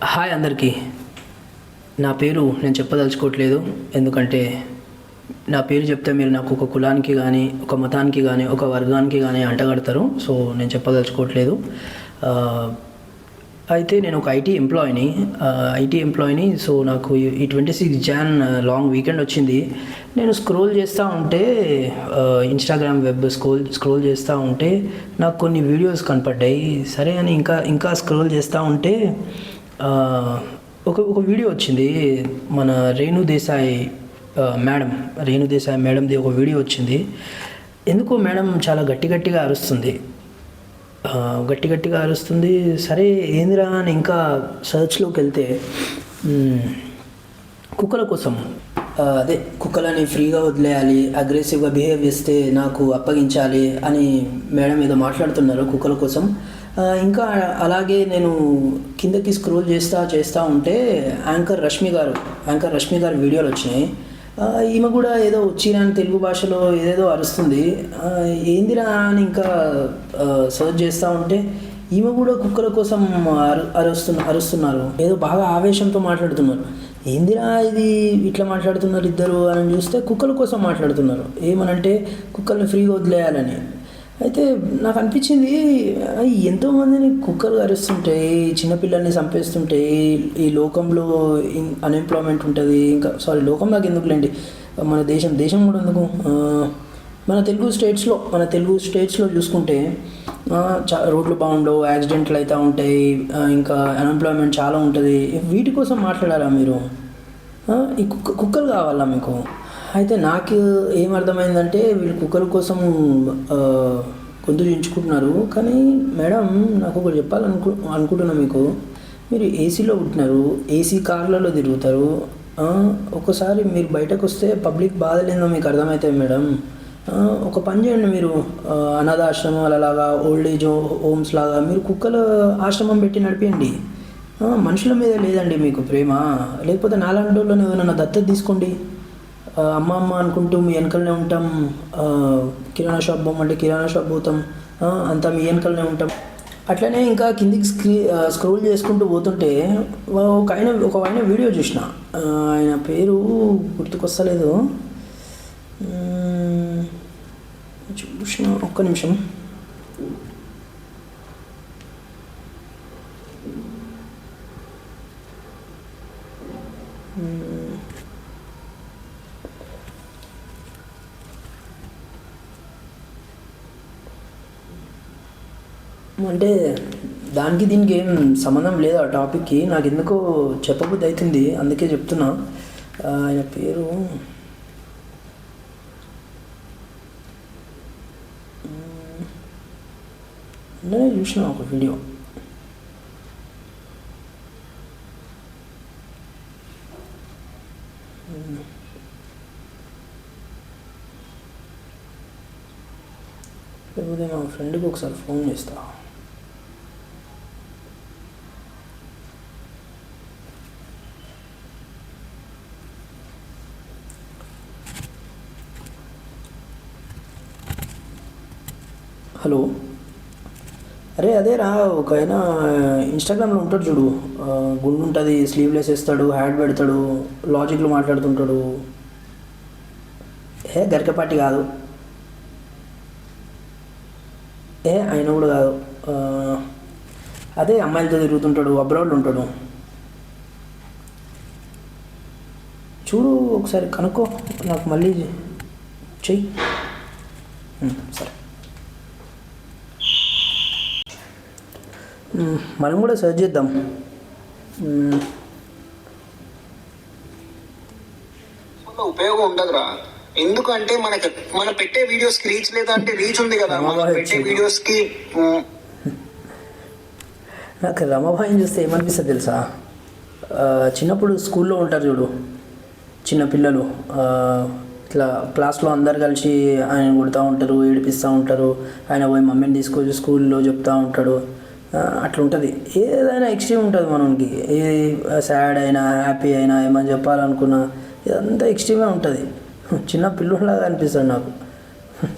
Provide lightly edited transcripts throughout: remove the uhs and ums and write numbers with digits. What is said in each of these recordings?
Hi అందరికీ. నా పేరు నేను చెప్పదలుచుకోవట్లేదు, ఎందుకంటే నా పేరు చెప్తే మీరు నాకు ఒక కులానికి కానీ, ఒక మతానికి కానీ, ఒక వర్గానికి కానీ అంటగడతారు. సో నేను చెప్పదలుచుకోవట్లేదు. అయితే నేను ఒక ఐటీ ఎంప్లాయీని. సో నాకు ఈ 26 జాన్ లాంగ్ వీకెండ్ వచ్చింది. నేను స్క్రోల్ చేస్తూ ఉంటే ఇన్స్టాగ్రామ్ వెబ్ స్క్రోల్ చేస్తూ ఉంటే నాకు కొన్ని వీడియోస్ కనపడ్డాయి. సరే అని ఇంకా స్క్రోల్ చేస్తూ ఉంటే ఒక వీడియో వచ్చింది. మన రేణు దేశాయ్ మేడంది ఒక వీడియో వచ్చింది. ఎందుకో మేడం చాలా గట్టిగా అరుస్తుంది. సరే ఏందిరా అని ఇంకా సర్చ్లోకి వెళ్తే కుక్కల కోసం, అదే కుక్కలని ఫ్రీగా వదిలేయాలి, అగ్రెసివ్గా బిహేవ్ చేస్తే నాకు అప్పగించాలి అని మేడం ఏదో మాట్లాడుతున్నారు కుక్కల కోసం. ఇంకా అలాగే నేను కిందకి స్క్రోల్ చేస్తూ ఉంటే యాంకర్ రష్మి గారు వీడియోలు వచ్చినాయి. ఈమె కూడా ఏదో వచ్చిరాని తెలుగు భాషలో ఏదేదో అరుస్తుంది. ఏందిరా అని ఇంకా సర్చ్ చేస్తూ ఉంటే ఈమె కూడా కుక్కల కోసం అరుస్తున్నారు. ఏదో బాగా ఆవేశంతో మాట్లాడుతున్నారు. ఏందిరా ఇది ఇట్లా మాట్లాడుతున్నారు ఇద్దరు అని చూస్తే కుక్కల కోసం మాట్లాడుతున్నారు. ఏమనంటే కుక్కల్ని ఫ్రీగా వదిలేయాలని. అయితే నాకు అనిపించింది, ఎంతోమందిని కుక్కలు అరుస్తుంటాయి, చిన్నపిల్లల్ని చంపేస్తుంటాయి, ఈ లోకంలో అన్ఎంప్లాయ్మెంట్ ఉంటుంది. లోకం నాకు ఎందుకులేండి, మన దేశం కూడా ఎందుకు. మన తెలుగు స్టేట్స్లో చూసుకుంటే రోడ్లు బాగుండవు, యాక్సిడెంట్లు అవుతూ ఉంటాయి, ఇంకా అన్ఎంప్లాయ్మెంట్ చాలా ఉంటుంది. వీటి కోసం మాట్లాడారా మీరు? ఈ కుక్కలు కావాలా మీకు? అయితే నాకు ఏమర్థమైందంటే వీళ్ళు కుక్కల కోసం గొంతు చించుకుంటున్నారు. కానీ మేడం, నాకు ఒకటి అనుకుంటున్నా మీకు. మీరు ఏసీలో పుట్టినారు, ఏసీ కార్లలో తిరుగుతారు. ఒకసారి మీరు బయటకు వస్తే పబ్లిక్ బాధలేందో మీకు అర్థమవుతాయి మేడం. ఒక పని చేయండి, మీరు అనాథ ఆశ్రమాలలాగా, ఓల్డ్ ఏజ్ హోమ్స్ లాగా మీరు కుక్కల ఆశ్రమం పెట్టి నడిపేయండి. మనుషుల మీద లేదండి మీకు ప్రేమ, లేకపోతే నాలాంటి వాళ్ళని ఏదైనా దత్తత తీసుకోండి. అమ్మ అనుకుంటూ మీ వెనకలనే ఉంటాం, కిరాణా షాప్ పోమంటే కిరాణా షాప్ పోతాం, అంతా మీ వెనకలనే ఉంటాం. అట్లనే ఇంకా కిందికి స్క్రోల్ చేసుకుంటూ పోతుంటే ఒక ఆయన వీడియో చూసిన. ఆయన పేరు గుర్తుకొస్తలేదు, చూసిన. ఒక్క నిమిషం. అంటే దానికి దీనికి ఏం సంబంధం లేదు ఆ టాపిక్కి. నాకు ఎందుకో చెప్పబుద్ధి అవుతుంది, అందుకే చెప్తున్నా. ఆయన పేరు నేను చూసిన ఒక వీడియో. లేకపోతే మా ఫ్రెండ్కి ఒకసారి ఫోన్ చేస్తా. హలో, అదేరా ఒక ఆయన ఇన్స్టాగ్రామ్లో ఉంటాడు చూడు, గుండు ఉంటుంది, స్లీవ్లెస్ వేస్తాడు, హ్యాడ్ పెడతాడు, లాజిక్లు మాట్లాడుతుంటాడు. గరికపాటి కాదు, ఆయన కూడా కాదు. అదే అమ్మాయిలతో తిరుగుతుంటాడు, అబ్రాడ్లో ఉంటాడు. చూడు ఒకసారి కనుక్కో, నాకు మళ్ళీ చెయ్యి. సరే, మనం కూడా సెర్చ్ చేద్దాం. ఉపయోగం ఉండదురా, ఎందుకంటే మనం పెట్టే వీడియోస్ రీచ్ లేదా అంటే రీచ్ ఉంది కదా, మనం పెట్టే వీడియోస్ కి. నాకు రమాబాయిని చూస్తే ఏమనిపిస్తుంది తెలుసా? చిన్నప్పుడు స్కూల్లో ఉంటారు చూడు చిన్న పిల్లలు, ఇట్లా క్లాస్లో అందరు కలిసి ఆయన కొడుతూ ఉంటారు, ఏడిపిస్తూ ఉంటారు. ఆయన పోయి మమ్మీని తీసుకొచ్చి స్కూల్లో చెప్తూ ఉంటాడు. అట్లా ఉంటుంది. ఏదైనా ఎక్స్ట్రీమ్ ఉంటుంది మనకి. ఏ సాడ్ అయినా హ్యాపీ అయినా ఏమని చెప్పాలనుకున్నా ఇదంతా ఎక్స్ట్రీమే ఉంటుంది. చిన్న పిల్లలాగా అనిపిస్తుంది నాకు.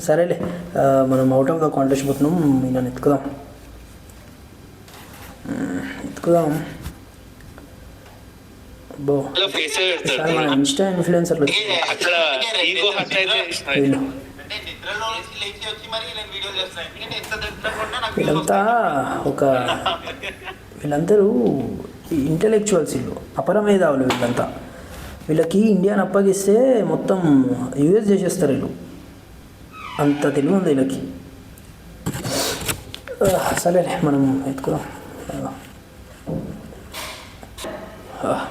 సరేలే, మనం అవుట్ ఆఫ్ ద కాంటెస్ట్ పోతున్నాం. నేను ఎక్కుదాం. అబ్బో సార్ మన ఇన్స్టా ఇన్ఫ్లుయెన్సర్లు అక్కడ ఈగో హట్ అయితే వీళ్ళు వీళ్ళంతా ఒక వీళ్ళందరూ ఇంటలెక్చువల్స్, వీళ్ళు అపరమేధావులు వీళ్ళంతా. వీళ్ళకి ఇండియాని అప్పగిస్తే మొత్తం యూఎస్ చేసేస్తారు వీళ్ళు, అంత తెలివి ఉంది వీళ్ళకి. సరేలే మనం ఎత్తుకుదాం.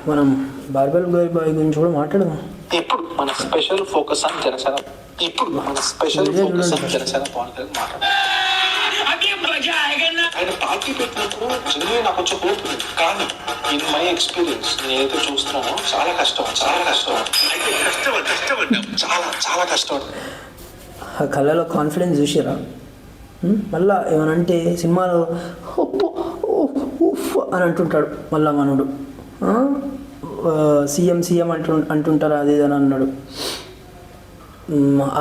మనం బార్బెల్ బాయ్ గురించి కూడా మాట్లాడదాం. ఇప్పుడు మన special focus on Janasena. Pawan Kalyan మాట్లాడారు. ఆయన పార్టీ పెట్టినప్పుడు జనరల్ నాకు కొంచెం హోప్ ఉంది, కానీ ఇన్ మై ఎక్స్పీరియన్స్ నేనైతే చూస్తున్నాను చాలా కష్టం చాలా కష్టం. ఆ కళ్ళలో కాన్ఫిడెన్స్ చూసారా? మళ్ళా ఏమనంటే సినిమాలో అని అంటుంటాడు మళ్ళా మనోడు, సీఎం అంటుంటారు అది అని అన్నాడు.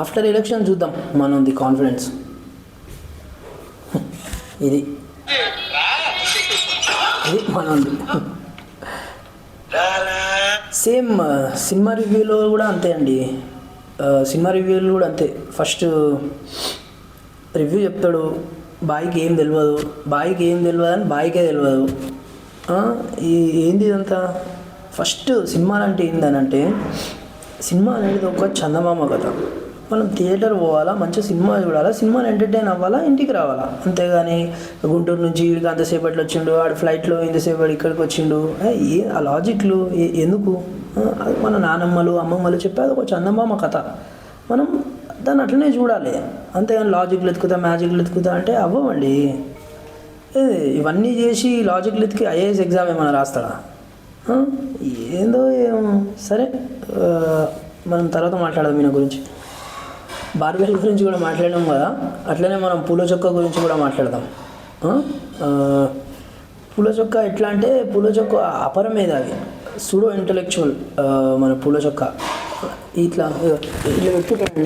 ఆఫ్టర్ ఎలక్షన్ చూద్దాం మనది కాన్ఫిడెన్స్. ఇది మనది. సేమ్ సినిమా రివ్యూలో కూడా అంతే అండి. సినిమా రివ్యూలు కూడా అంతే. ఫస్ట్ రివ్యూ చెప్తాడు, బాయ్కి ఏం తెలియదు అని బాయ్కే తెలియదు. ఏంది ఇదంతా? ఫస్ట్ సినిమాలు అంటే ఏందనంటే, సినిమా అనేది ఒక చందమామ కథ. మనం థియేటర్ పోవాలా, మంచి సినిమా చూడాలా, సినిమాని ఎంటర్టైన్ అవ్వాలా, ఇంటికి రావాలా. అంతేగాని గుంటూరు నుంచి వీడికి అంతసేపట్లో వచ్చిండు, ఆడ ఫ్లైట్లో ఇంతసేపటి ఇక్కడికి వచ్చిండు, ఆ లాజిక్లు ఎందుకు? మన నానమ్మలు అమ్మమ్మలు చెప్పేది ఒక చందమామ కథ, మనం దాన్ని అట్లనే చూడాలి. అంతేగాని లాజిక్లు ఎత్తుకుతా మ్యాజిక్లు ఎత్తుకుతా అంటే అవ్వమండి. ఇవన్నీ చేసి లాజిక్లు ఎత్తుకి ఐఏఎస్ ఎగ్జామ్ ఏమైనా రాస్తాడా? ఏందో ఏమో. సరే, మనం తర్వాత మాట్లాడదాం ఈయన గురించి. బార్బెల్ గురించి కూడా మాట్లాడాం కదా, అట్లనే మనం పూల చొక్క గురించి కూడా మాట్లాడదాం. పూల చొక్క ఎట్లా అంటే, పూల చొక్క అపరమేధావి, సూడో ఇంటలెక్చువల్. మన పూల చొక్క ఇట్లా పెట్టుకుంటాడు,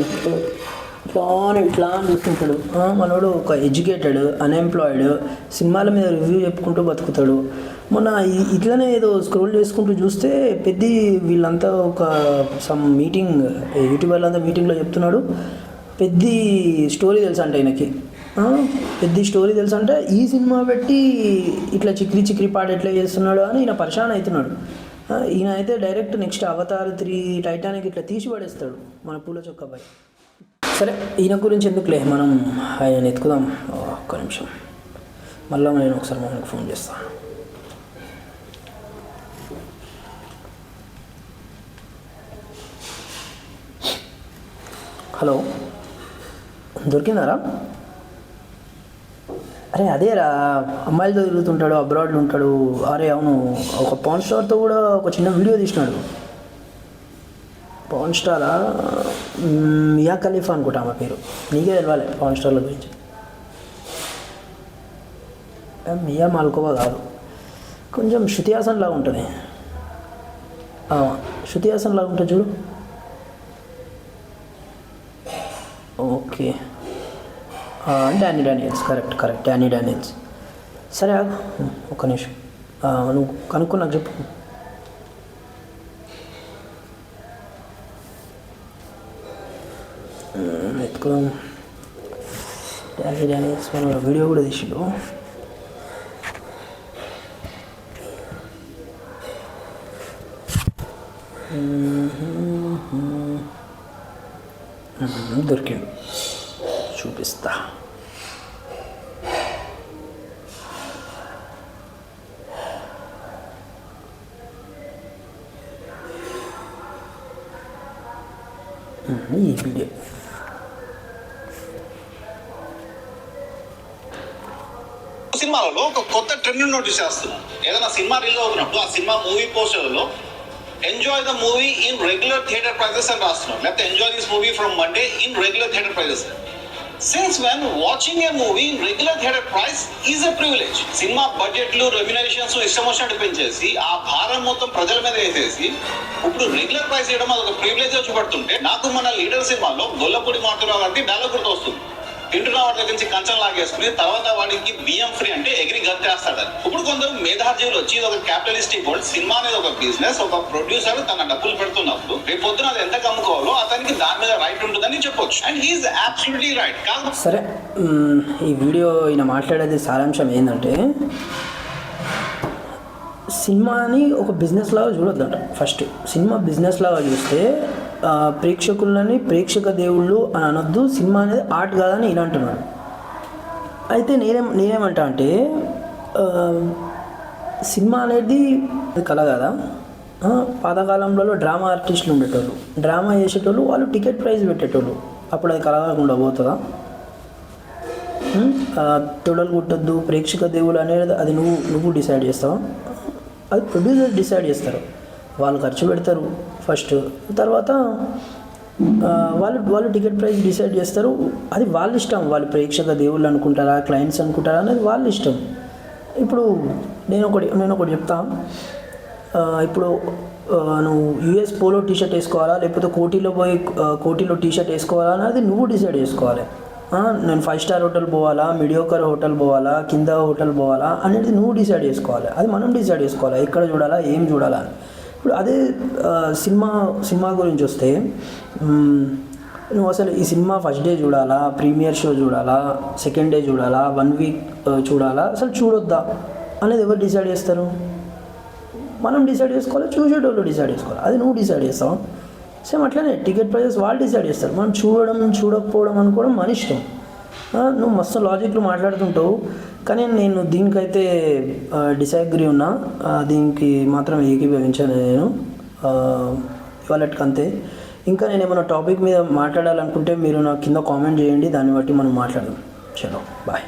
ఇట్లా అని చూస్తుంటాడు. మనోడు ఒక ఎడ్యుకేటెడ్, అన్ఎంప్లాయిడ్, సినిమాల మీద రివ్యూ చెప్పుకుంటూ బతుకుతాడు. మొన్న ఇట్లనే ఏదో స్క్రోల్ చేసుకుంటూ చూస్తే పెద్ద వీళ్ళంతా ఒక సమ్ మీటింగ్, యూట్యూబర్లంతా మీటింగ్లో చెప్తున్నాడు, పెద్ద స్టోరీ తెలుసు అంటే ఆయనకి. పెద్ద స్టోరీ తెలుసు అంటే ఈ సినిమా పెట్టి ఇట్లా చిక్రీ పాట ఎట్లా చేస్తున్నాడు అని ఈయన పరిశాన్ అవుతున్నాడు. ఈయన అయితే డైరెక్ట్ నెక్స్ట్ అవతార్ 3 టైటానిక్ ఇట్లా తీసి పడేస్తాడు మన పూల చొక్క బాయ్. సరే, ఈయన గురించి ఎందుకులే, మనం ఆయన ఎత్తుకుదాం. ఒక్క నిమిషం, మళ్ళీ నేను ఒకసారి మనకు ఫోన్ చేస్తాను. హలో, దొరికిందారా? అరే అదేరా, అమ్మాయిలతో తిరుగుతుంటాడు, అబ్రాడ్లో ఉంటాడు. అరే అవును, ఒక పవన్ స్టార్తో కూడా ఒక చిన్న వీడియో తీసినాడు. పవన్ స్టారా, మియా ఖలీఫా అనుకుంటా ఆమె పేరు. నీకే తెలవాలి పవన్ స్టార్ల గురించి. మియా మాల్కోవా కాదు, కొంచెం శృతి హాసన్ లాగా ఉంటుంది. శృతి హాసన్ లాగా ఉంటుంది చూడు. Okay, Danny Daniels, correct Danny Daniels. సరే ఒక్క నిమిషం, నువ్వు కనుక్కో నాకు చెప్పు. ఎత్తుకుదాం. డానీ డానియల్స్ మన వీడియో కూడా తీసిండు. దొరికిండు, చూపిస్తా. ఈ వీడియో సినిమాలలో ఒక కొత్త ట్రెండ్ నోటీస్ చేస్తున్నాం. ఏదైనా సినిమా రిలీజ్ అవుతున్నప్పుడు ఆ సినిమా మూవీ పోస్టర్లలో enjoy the movie in regular theatre prices అని రాస్తున్నాం, లేకపోతే enjoy this movie from Monday in regular theatre prices. Since when watching a movie in regular theatre price is a privilege. Cinema బడ్జెట్లు, remunerations ఇష్టం వచ్చినట్టు పెంచేసి ఆ భారం మొత్తం ప్రజల మీద వేసేసి ఇప్పుడు రెగ్యులర్ ప్రైస్ చేయడం అదొక ప్రివిలేజ్ చూపడుతుంటే, నాకు మన లీడర్ సినిమాలో గొల్లపూడి మారుతురావు గారికి డైలాగ్ గుర్తు వస్తుంది. తింటున్న వాడి దగ్గర నుంచి కంచం లాగేసుకుని తర్వాత వాడికి బియ్యం ఫ్రీ అంటే ఎగిరి గత్తేస్తాడని. ఇప్పుడు కొందరు మేధాజీవులు వచ్చి ఇది ఒక క్యాపిటలిస్టిక్ వరల్డ్, సినిమా అనేది ఒక బిజినెస్, ఒక ప్రొడ్యూసర్ తన డబ్బులు పెడుతున్నప్పుడు రేపు పొద్దున అది ఎంత కమ్ముకోవాలో అతనికి దాని మీద రైట్ ఉంటుందని చెప్పొచ్చు. And he is absolutely right. కాదు సరే, ఈ వీడియో ఈయన మాట్లాడేది సారాంశం ఏంటంటే సినిమాని ఒక బిజినెస్ లాగా చూడొద్దంట. ఫస్ట్ సినిమా బిజినెస్ లాగా చూస్తే ప్రేక్షకులని ప్రేక్షక దేవుళ్ళు అని అనొద్దు, సినిమా అనేది ఆర్ట్ కాదని ఈయన అంటున్నాడు. అయితే నేనేమంటా అంటే సినిమా అనేది కళ కదా. పాతకాలంలో డ్రామా ఆర్టిస్టులు ఉండేటోళ్ళు, డ్రామా చేసేటోళ్ళు, వాళ్ళు టికెట్ ప్రైస్ పెట్టేటోళ్ళు. అప్పుడు అది కళ కాకుండా పోతుందా? తొడలు కుట్టొద్దు ప్రేక్షక దేవుళ్ళు అనేది అది నువ్వు డిసైడ్ చేస్తావా? అది ప్రొడ్యూసర్ డిసైడ్ చేస్తారు. వాళ్ళు ఖర్చు పెడతారు ఫస్ట్, తర్వాత వాళ్ళు టికెట్ ప్రైస్ డిసైడ్ చేస్తారు. అది వాళ్ళ ఇష్టం. వాళ్ళు ప్రేక్షక దేవుళ్ళు అనుకుంటారా, క్లయింట్స్ అనుకుంటారా అనేది వాళ్ళ ఇష్టం. ఇప్పుడు నేను ఒకటి చెప్తా. ఇప్పుడు నువ్వు యూఎస్ పోలో టీషర్ట్ వేసుకోవాలా, లేకపోతే కోటిలో టీషర్ట్ వేసుకోవాలా అనేది నువ్వు డిసైడ్ చేసుకోవాలి. నేను 5 స్టార్ హోటల్ పోవాలా, మీడియోకర్ హోటల్ పోవాలా, కింద హోటల్ పోవాలా అనేది నువ్వు డిసైడ్ చేసుకోవాలి. అది మనం డిసైడ్ చేసుకోవాలి ఎక్కడ చూడాలా, ఏం చూడాలా అని. ఇప్పుడు అదే సినిమా గురించి వస్తే నువ్వు అసలు ఈ సినిమా ఫస్ట్ డే చూడాలా, ప్రీమియర్ షో చూడాలా, సెకండ్ డే చూడాలా, 1 వీక్ చూడాలా, అసలు చూడొద్దా అనేది ఎవరు డిసైడ్ చేస్తారు? మనం డిసైడ్ చేసుకోవాలి, చూసేటోళ్ళు డిసైడ్ చేసుకోవాలి. అది నువ్వు డిసైడ్ చేస్తావు. సేమ్ అట్లనే టికెట్ ప్రైజెస్ వాళ్ళు డిసైడ్ చేస్తారు. మనం చూడకపోవడం అనుకోవడం మన ఇష్టం. నువ్వు మస్తు లాజిక్లు మాట్లాడుతుంటావు, కానీ నేను దీనికైతే డిసగ్రీ ఉన్నా. దీనికి మాత్రం ఏకీభవించాను నేను ఇవాళకంతే. ఇంకా నేను ఏమైనా టాపిక్ మీద మాట్లాడాలనుకుంటే మీరు నాకు కింద కామెంట్ చేయండి, దాన్ని బట్టి మనం మాట్లాడదాం. చలో బాయ్.